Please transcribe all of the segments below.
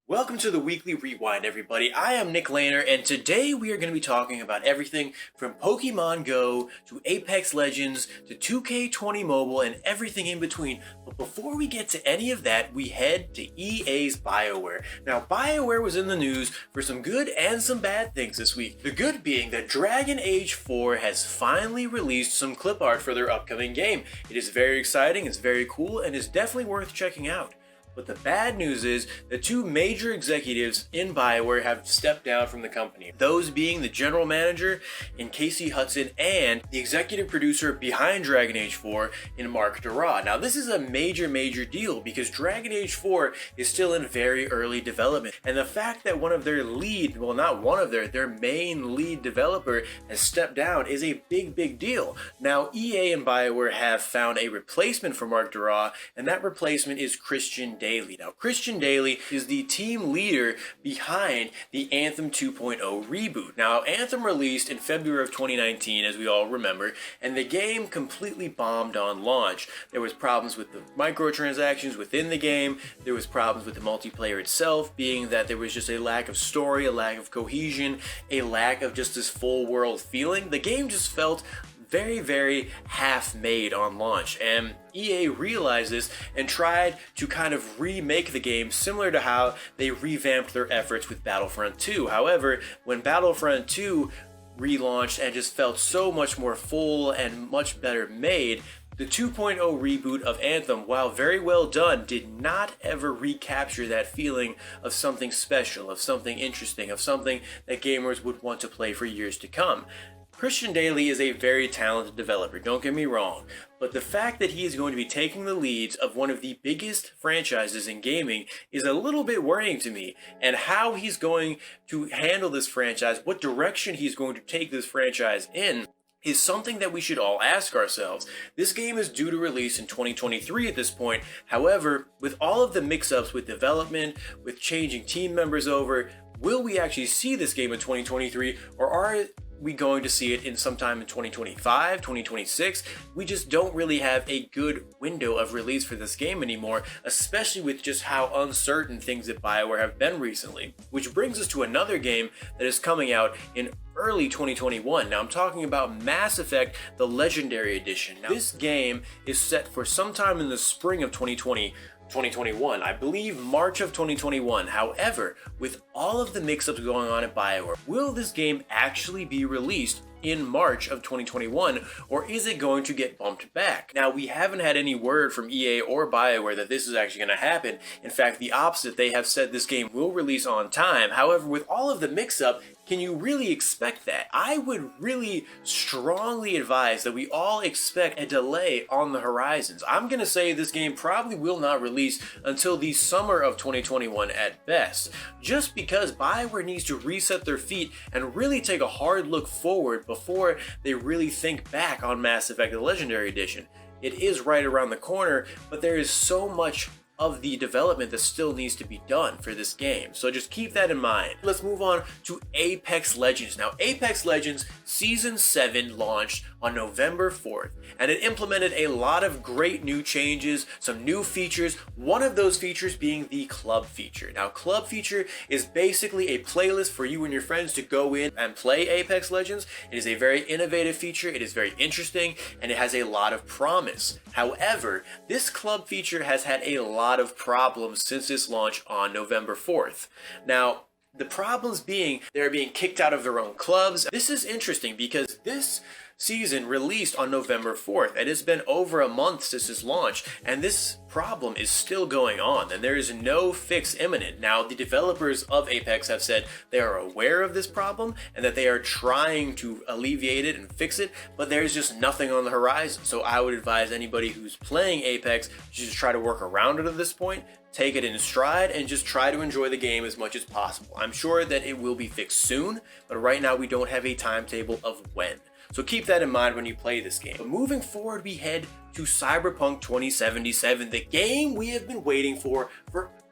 Welcome to the Weekly Rewind, everybody. I am Nick Laner, and today we are going to be talking about everything from Pokemon Go to Apex Legends to 2K20 Mobile and everything in between. But before we get to any of that, we head to EA's Bioware. Now, Bioware was in the news for some good and some bad things this week. The good being that Dragon Age 4 has finally released some clip art for their upcoming game. It is very exciting, it's very cool, and is definitely worth checking out. But the bad news is the two major executives in Bioware have stepped down from the company. Those being the general manager in Casey Hudson and the executive producer behind Dragon Age 4 in Mark Dara. Now this is a major deal because Dragon Age 4 is still in very early development. And the fact that one of their lead, well not one of their main lead developer has stepped down is a big deal. Now EA and Bioware have found a replacement for Mark Dara, and that replacement is Christian Daly. Now, Christian Daly is the team leader behind the Anthem 2.0 reboot. Now, Anthem released in February of 2019, as we all remember, and the game completely bombed on launch. There was problems with the microtransactions within the game. There was problems with the multiplayer itself, being that there was just a lack of story, a lack of cohesion, a lack of just this full world feeling. The game just felt very half-made on launch, and EA realized this and tried to kind of remake the game similar to how they revamped their efforts with Battlefront 2. However, when Battlefront 2 relaunched and just felt so much more full and much better made, the 2.0 reboot of Anthem, while very well done, did not ever recapture that feeling of something special, of something interesting, of something that gamers would want to play for years to come. Christian Daly is a very talented developer, don't get me wrong, but the fact that he is going to be taking the leads of one of the biggest franchises in gaming is a little bit worrying to me, and how he's going to handle this franchise, what direction he's going to take this franchise in, is something that we should all ask ourselves. This game is due to release in 2023 at this point. However, with all of the mix-ups with development, with changing team members over, will we actually see this game in 2023, or are we going to see it in sometime in 2025, 2026? We just don't really have a good window of release for this game anymore, especially with just how uncertain things at Bioware have been recently. Which brings us to another game that is coming out in early 2021. Now I'm talking about Mass Effect, the Legendary Edition. Now this game is set for sometime in the spring of 2021, I believe March of 2021. However, with all of the mix-ups going on at Bioware, will this game actually be released in March of 2021, or is it going to get bumped back? Now, we haven't had any word from EA or Bioware that this is actually going to happen. In fact, the opposite, they have said this game will release on time. However, with all of the mix-up, can you really expect that? I would really strongly advise that we all expect a delay on the horizons. I'm going to say this game probably will not release until the summer of 2021 at best, just because Bioware needs to reset their feet and really take a hard look forward before they really think back on Mass Effect the Legendary Edition. It is right around the corner, but there is so much of the development that still needs to be done for this game. So just keep that in mind. Let's move on to Apex Legends. Now, Apex Legends Season 7 launched on November 4th, and it implemented a lot of great new changes, some new features, one of those features being the club feature. Now, club feature is basically a playlist for you and your friends to go in and play Apex Legends. It is a very innovative feature, it is very interesting, and it has a lot of promise. However, this club feature has had a lot of problems since its launch on November 4th. Now, the problems being they're being kicked out of their own clubs. This is interesting because this season released on November 4th. It has been over a month since its launch, and this problem is still going on, and there is no fix imminent. Now, the developers of Apex have said they are aware of this problem and that they are trying to alleviate it and fix it, but there's just nothing on the horizon. So I would advise anybody who's playing Apex to just try to work around it at this point, take it in stride, and just try to enjoy the game as much as possible. I'm sure that it will be fixed soon, but right now we don't have a timetable of when. So keep that in mind when you play this game. But moving forward, we head to Cyberpunk 2077, the game we have been waiting for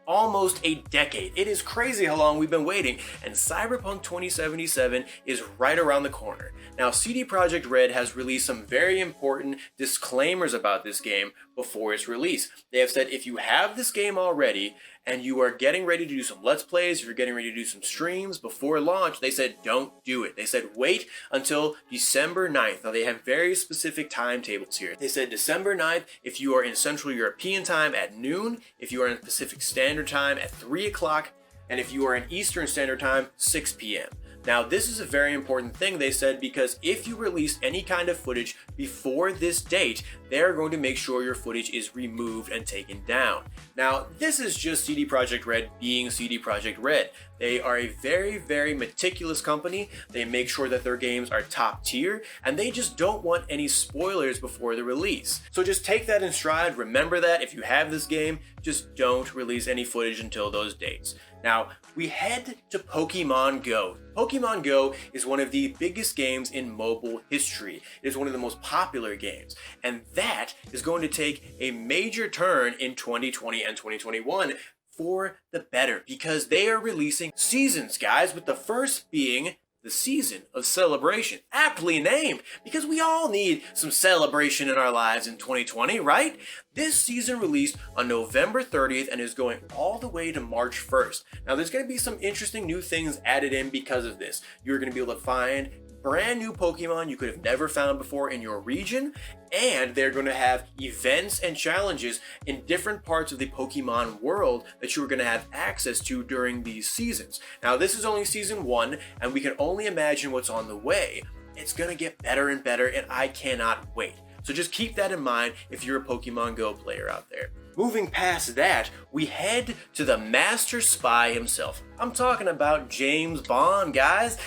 almost a decade. It is crazy how long we've been waiting, and Cyberpunk 2077 is right around the corner. Now, CD Projekt Red has released some very important disclaimers about this game before its release. They have said if you have this game already and you are getting ready to do some Let's Plays, if you're getting ready to do some streams before launch, they said don't do it. They said wait until December 9th. Now they have very specific timetables here. They said December 9th if you are in Central European time at noon, if you are in Pacific Standard Time at 3 o'clock, and if you are in Eastern Standard Time, 6 p.m. Now, this is a very important thing, they said, because if you release any kind of footage before this date, they're going to make sure your footage is removed and taken down. Now, this is just CD Projekt Red being CD Projekt Red. They are a very, very meticulous company. They make sure that their games are top tier, and they just don't want any spoilers before the release. So just take that in stride. Remember that if you have this game, just don't release any footage until those dates. Now, we head to Pokemon Go. Pokemon Go is one of the biggest games in mobile history. It is one of the most popular games, and that is going to take a major turn in 2020 and 2021 for the better, because they are releasing seasons, guys, with the first being the Season of Celebration. Aptly named, because we all need some celebration in our lives in 2020, right? This season released on November 30th and is going all the way to March 1st. Now, there's going to be some interesting new things added in because of this. You're going to be able to find brand new Pokemon you could have never found before in your region, and they're going to have events and challenges in different parts of the Pokemon world that you are going to have access to during these seasons. Now, this is only season 1, and we can only imagine what's on the way. It's going to get better and better, and I cannot wait. So just keep that in mind if you're a Pokemon Go player out there. Moving past that, we head to the Master Spy himself. I'm talking about James Bond, guys.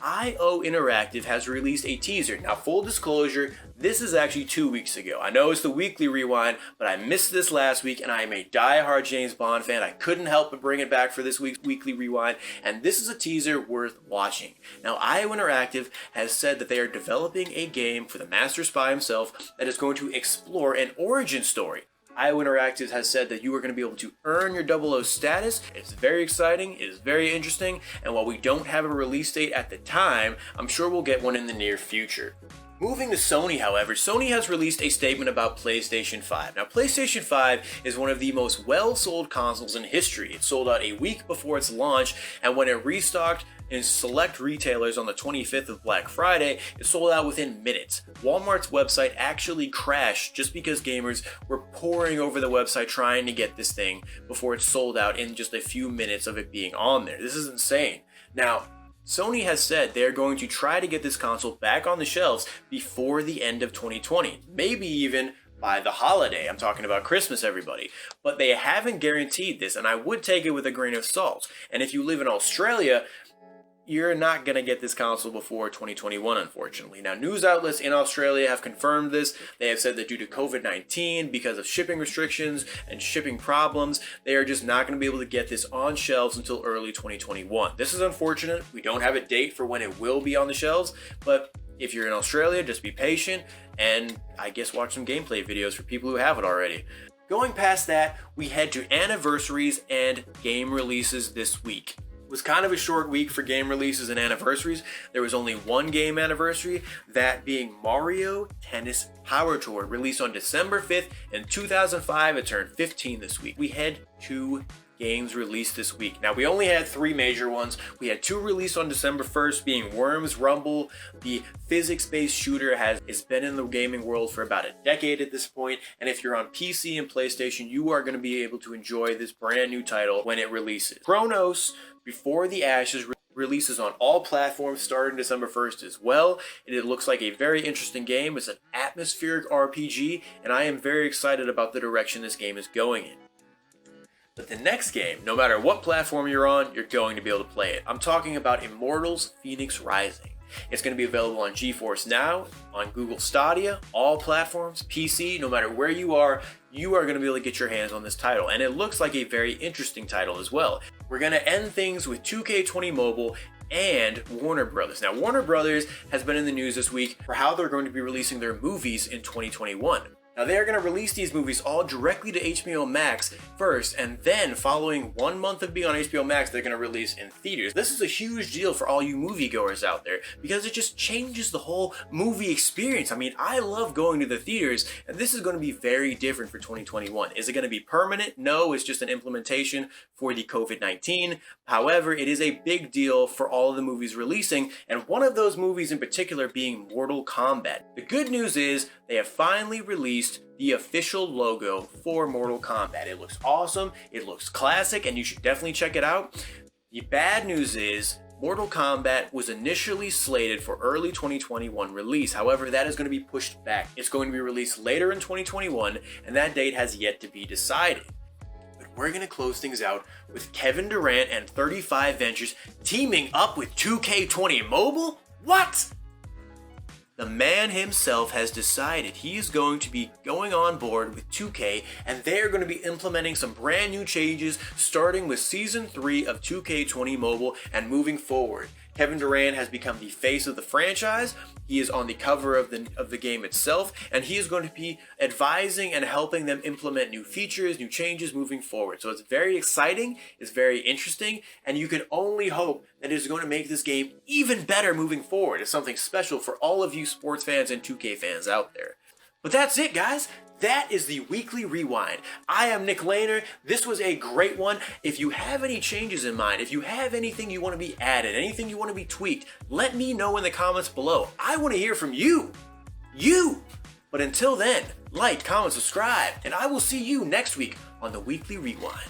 Duel Interactive has released a teaser. Now, full disclosure, this is actually 2 weeks ago. I know it's the weekly rewind, but I missed this last week, and I am a die-hard James Bond fan. I couldn't help but bring it back for this week's weekly rewind, and this is a teaser worth watching. Now, Duel Interactive has said that they are developing a game for the Master Spy himself that is going to explore an origin story. Duel Interactive has said that you are going to be able to earn your 00 status. It's very exciting, it is very interesting, and while we don't have a release date at the time, I'm sure we'll get one in the near future. Moving to Sony, however, Sony has released a statement about PlayStation 5. Now, PlayStation 5 is one of the most well-sold consoles in history. It sold out a week before its launch, and when it restocked in select retailers on the 25th of Black Friday, it sold out within minutes. Walmart's website actually crashed just because gamers were pouring over the website trying to get this thing before it sold out in just a few minutes of it being on there. This is insane. Now, Sony has said they're going to try to get this console back on the shelves before the end of 2020, maybe even by the holiday. I'm talking about Christmas, everybody. But they haven't guaranteed this, and I would take it with a grain of salt. And if you live in Australia, you're not going to get this console before 2021, unfortunately. Now, news outlets in Australia have confirmed this. They have said that due to COVID-19, because of shipping restrictions and shipping problems, they are just not going to be able to get this on shelves until early 2021. This is unfortunate. We don't have a date for when it will be on the shelves, but if you're in Australia, just be patient and I guess watch some gameplay videos for people who have it already. Going past that, we head to anniversaries and game releases this week. It was kind of a short week for game releases and anniversaries. There was only one game anniversary, that being Mario Tennis Power Tour, released on December 5th in 2005. It turned 15 this week. We had 2 games released this week. Now, we only had 3 major ones. We had 2 released on December 1st, being Worms Rumble. The physics-based shooter has been in the gaming world for about a decade at this point, and if you're on PC and PlayStation, you are going to be able to enjoy this brand new title when it releases. Chronos Before the Ashes releases on all platforms starting December 1st as well. It looks like a very interesting game. It's an atmospheric RPG, and I am very excited about the direction this game is going in. But the next game, no matter what platform you're on, you're going to be able to play it. I'm talking about Immortals Phoenix Rising. It's going to be available on GeForce Now, on Google Stadia, all platforms, PC, no matter where you are going to be able to get your hands on this title. And it looks like a very interesting title as well. We're going to end things with 2K20 Mobile and Warner Brothers. Now, Warner Brothers has been in the news this week for how they're going to be releasing their movies in 2021. Now they are going to release these movies all directly to HBO Max first, and then following 1 month of being on HBO Max, they're going to release in theaters. This is a huge deal for all you moviegoers out there because it just changes the whole movie experience. I mean, I love going to the theaters, and this is going to be very different for 2021. Is it going to be permanent? No, it's just an implementation for the COVID-19. However, it is a big deal for all of the movies releasing, and one of those movies in particular being Mortal Kombat. The good news is they have finally released the official logo for Mortal Kombat. It looks awesome, it looks classic, and you should definitely check it out. The bad news is Mortal Kombat was initially slated for early 2021 release. However, that is going to be pushed back. It's going to be released later in 2021, and that date has yet to be decided. But we're going to close things out with Kevin Durant and 35 Ventures teaming up with 2K20 Mobile? What? The man himself has decided he is going to be going on board with 2K, and they're going to be implementing some brand new changes starting with Season 3 of 2K20 Mobile and moving forward. Kevin Durant has become the face of the franchise. He is on the cover of the game itself, and he is going to be advising and helping them implement new features, new changes moving forward. So it's very exciting, it's very interesting, and you can only hope that it is going to make this game even better moving forward. It's something special for all of you sports fans and 2K fans out there. But that's it, guys. That is the Weekly Rewind. I am Nick Lehner. This was a great one. If you have any changes in mind, if you have anything you want to be added, anything you want to be tweaked, let me know in the comments below. I want to hear from you. But until then, like, comment, subscribe, and I will see you next week on the Weekly Rewind.